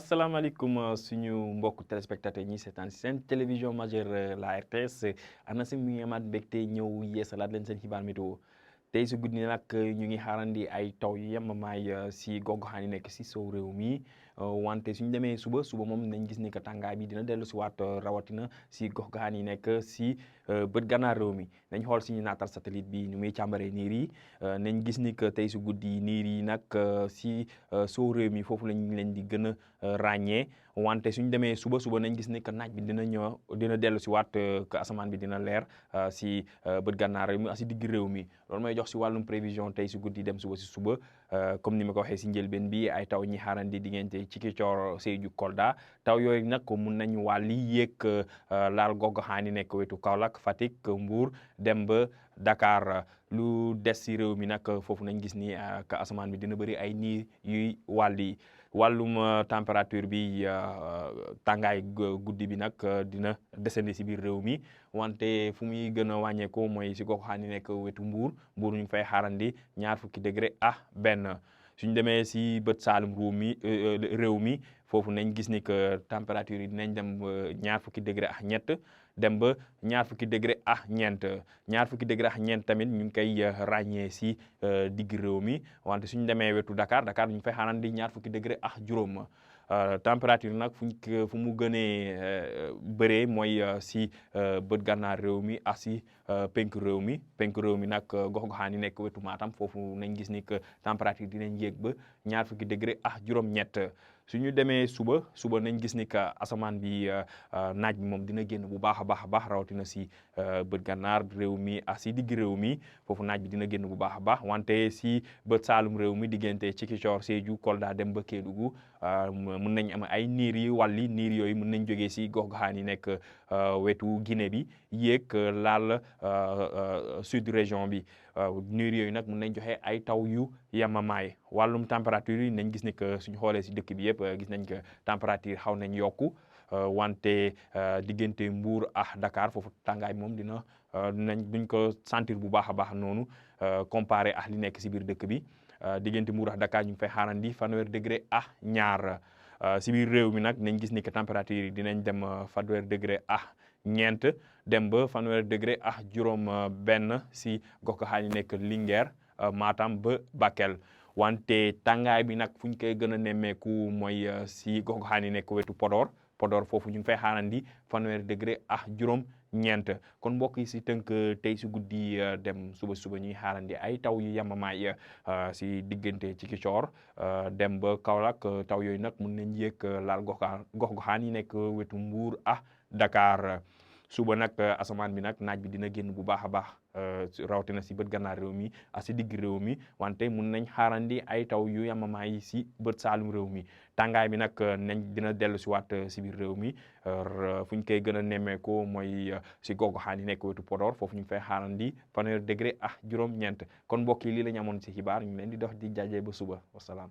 asalaamaaleykum suñu mbokk téléspectateurs ñi seetaan si seen télévision majeure la RTS ana si mu ngi amaat mbégte ñëw yeesalaat leen seen xibaar météo tey si guddi nag ñu ngi xaarandi ay taw yu yemamaay si gox-goxaan yi nekk si sow réew mi wante suñu demee suba moom nañ gis ni que tàngaay bi dina dellu si waat rawatina si gox-goxaan yi nekk si bët gànnaar réew mi nañ xool suñu naatal satellite bi ñu muy càmbaree niir yi nañ gis ni que tey si guddi niir yi nag si sow réew mi foofu lañ leen di gën a ràññee wante suñ demee suba nañ gis ni que naaj bi dina dellu si waat que asamaan bi dina leer si bët gànnaar réew mi si digg réew mi loolu may jox si wàllum prévision tey si guddi dem suba si suba comme ni ma ko waxee si njëlbeen bi ay taw ñi xaarandi diggante Ziguinchor Sédhiou Kolda taw yooyu nag mun nañu wàlli yéeg laal gox-goxaan yi nekk wetu Kaolack Fatick Mbour dem ba Dakar lu des si réew mi nag foofu nañ gis ni que asamaan bi dina bëri ay niir yuy wàlli wàllum température bi tàngaay guddi bi nag dina descendi si biir réew mi wante fu muy gën a wàññeeku mooy si gox-goxaan yi nekk wetu Mbour ñu ngi fay xaarandi 20 degré benn suñ demee si bët saalum réew mi foofu nañ gis ni que température yi dinañ dem 20 degré ñett dem ba 20 degré ñeent 20 degré ñeent tamit ñu ngi koy ràññee si digg réew mi wante suñ demee wetu Dakar ñu ngi fay xaarandi 20 degré juróom température nag fu mu gënee bëree mooy si bët gànnaar réew mi si penku réew mi nag gox-goxaan yi nekk wetu Matam foofu nañ gis ni que température dinañ yéeg ba 20 degré juróom-ñett suñu demee suba nañ gis ni que asamaan bi naaj bi moom dina génn bu baax a baax rawatina si bët gànnaar réew mi si digg réew mi foofu naaj bi dina génn bu baax a baax wante si bët saalum réew mi diggante Ziguinchor Sédhiou Kolda dem ba Kédougou mën nañ am ay niir yi wàlli niir yooyu mën nañ jógee si gox-goxaan yi nekk wetu Guinée bi yéeg laal sud région bi niir yooyu nag mën nañ joxe ay taw yu yamamaay wàllum température yi nañ gis ni que suñu xoolee si dëkk bi yëpp gis nañ que température xaw nañ yokku wante diggante Mbour Dakar foofu tàngaay moom duñ ko sentir bu baax a baax noonu comparé li nekk si biir dëkk bi diggante Mbour Dakar ñu ngi fay xaarandi 20 degré ñaar si biir réew mi nag nañ gis ni que température yi dinañ dem 20 degré ñeent dem ba 20 degré juróom benn si gox-goxaan yi nekk Linguère Matam ba Bakel wante tàngaay bi nag fu ñu koy gën a nemmeeku mooy si gox-goxaan yi nekk wetu Podor foofu ñu ngi fay xaarandi 20 degré juróom ñeent kon mbokk yi si tënk tey si guddi dem suba ñuy xaarandi ay taw yu yemamaay si diggante Ziguinchor dem ba Kaolack taw yooyu nag mun nañ yéeg laal gox-goxaan yi nekk wetu Mbour Dakar suba nag asamaan bi nag naaj bi dina génn bu baax a baax rawatina si bët gànnaar réew mi si digg réew mi wante mun nañ xaarandi ay taw yu yamamaay si bët saalum réew mi tàngaay bi nag dina dellu si waat si biir réew mi fu ñu koy gën a nemmeekoo mooy si gox-goxaan yi nekk wetu Podor foofu ñu ngi fay xaarandi 20 degré juróom-ñeent kon mbokk yi lii la ñu amoon si xibaar ñu leen di dox di jaajee ba suba wasalaam